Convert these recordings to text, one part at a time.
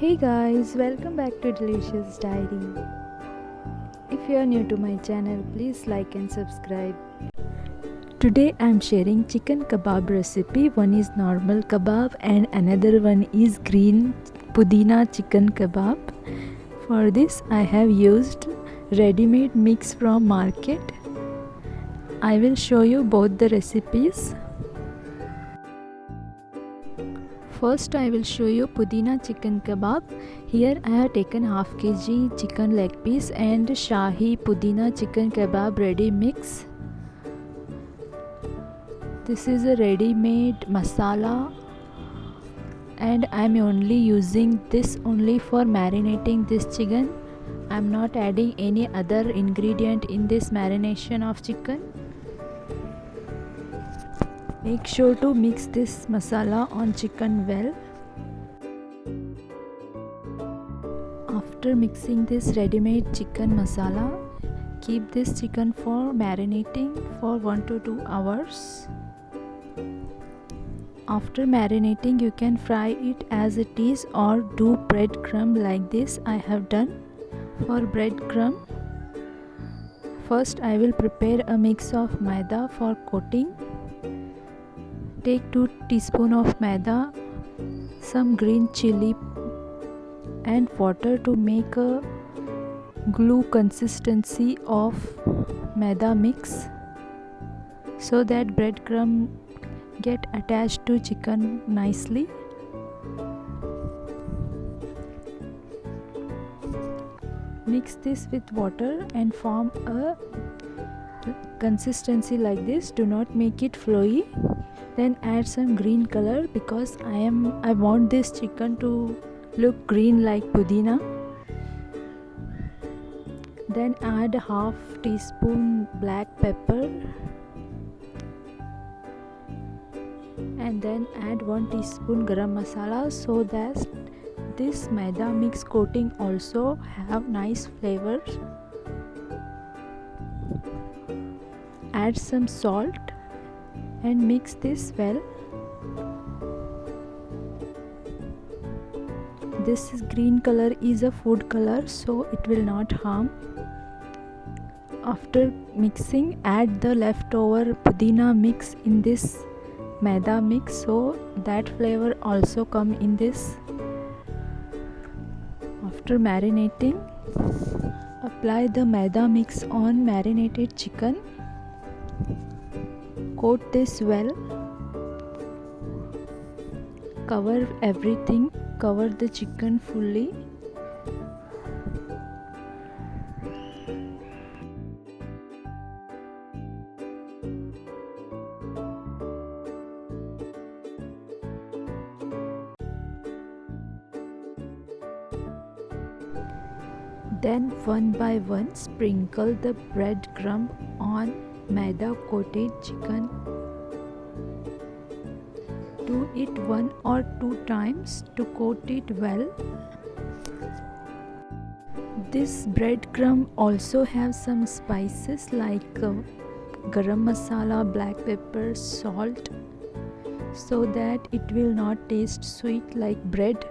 Hey guys, welcome back to Delicious Diary. If you are new to my channel, please like and subscribe. Today I am sharing chicken kebab recipe. One is normal kebab and another one is green Pudina chicken kebab. For this I have used ready-made mix from market. I will show you both the recipes. First I will show you Pudina chicken kebab. Here I have taken half kg chicken leg piece and Shahi Pudina chicken kebab ready mix. This is a ready-made masala and I am only using this only for marinating this chicken. I am not adding any other ingredient in this marination of chicken. Make sure to mix this masala on chicken well. After mixing this ready-made chicken masala, keep this chicken for marinating for 1 to 2 hours. After marinating, you can fry it as it is or do bread crumb like this I have done. For bread crumb, first I will prepare a mix of Maida for coating. Take 2 teaspoons of Maida, some green chilli and water to make a glue consistency of Maida mix so that breadcrumb get attached to chicken nicely. Mix this with water and form a consistency like this. Do not make it flowy. Then add some green color because I want this chicken to look green like Pudeena. Then add half teaspoon black pepper and then add 1 teaspoon garam masala so that this maida mix coating also have nice flavors. Add some salt and mix this well. This green color is a food color, so it will not harm. After mixing, add the leftover Pudeena mix in this maida mix so that flavor also come in this. After marinating, apply the maida mix on marinated chicken. Coat this well. Cover everything. Cover the chicken fully. Then one by one sprinkle the bread crumb on maida coated chicken. Do it 1 or 2 times to coat it well. This bread crumb also have some spices like garam masala, black pepper, salt so that it will not taste sweet like bread.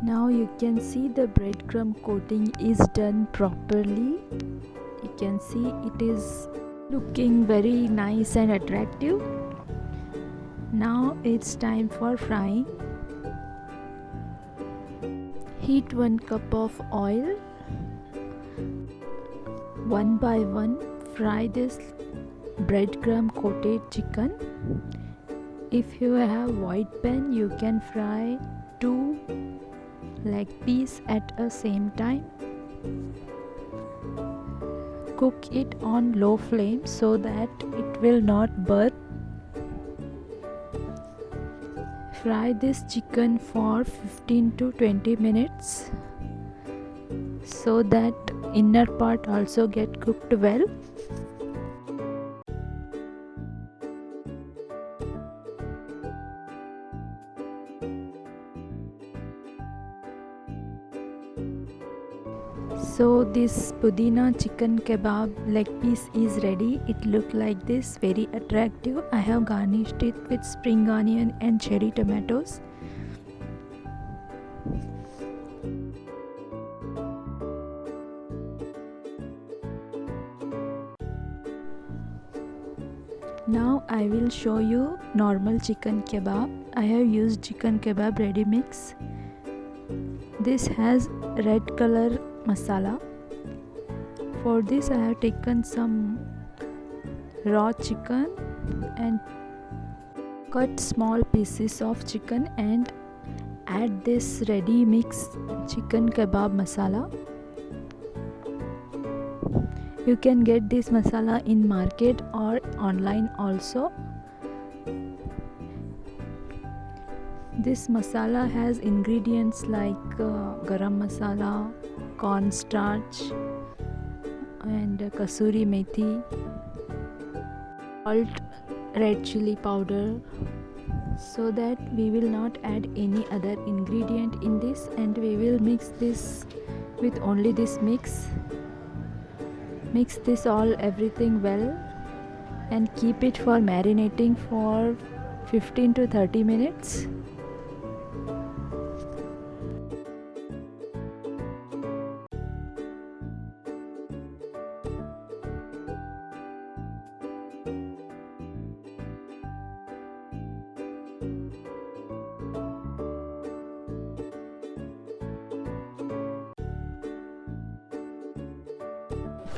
Now you can see the breadcrumb coating is done properly. You can see it is looking very nice and attractive. Now it's time for frying. Heat 1 cup of oil. One by one fry this breadcrumb coated chicken. If you have white pan, you can fry 2 leg piece at a same time. Cook it on low flame so that it will not burn. Fry this chicken for 15 to 20 minutes so that inner part also get cooked well. So this Pudina chicken kebab leg piece is ready. It looked like this, very attractive. I have garnished it with spring onion and cherry tomatoes. Now I will show you normal chicken kebab. I have used chicken kebab ready mix. This has red color masala. For this I have taken some raw chicken and cut small pieces of chicken and add this ready mix chicken kebab masala. You can get this masala in market or online also. This masala has ingredients like garam masala, cornstarch and kasuri methi, salt, red chilli powder, so that we will not add any other ingredient in this, and we will mix this with only this mix. Mix this all everything well and keep it for marinating for 15 to 30 minutes.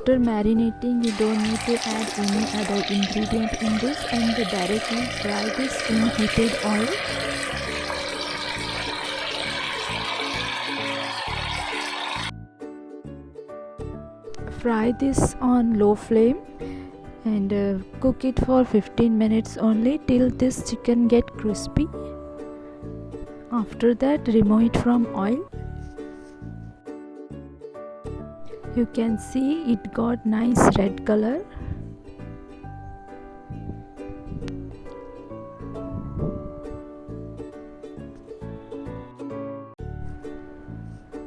After marinating, you don't need to add any other ingredient in this, and directly fry this in heated oil. Fry this on low flame and cook it for 15 minutes only till this chicken get crispy. After that, remove it from oil. You can see it got nice red color.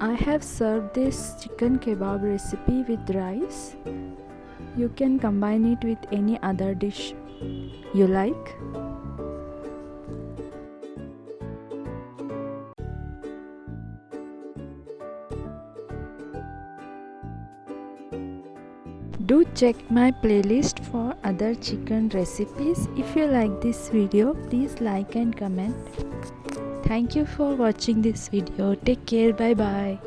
I have served this chicken kebab recipe with rice. You can combine it with any other dish you like. Do check my playlist for other chicken recipes. If you like this video, please like and comment. Thank you for watching this video. Take care. Bye bye.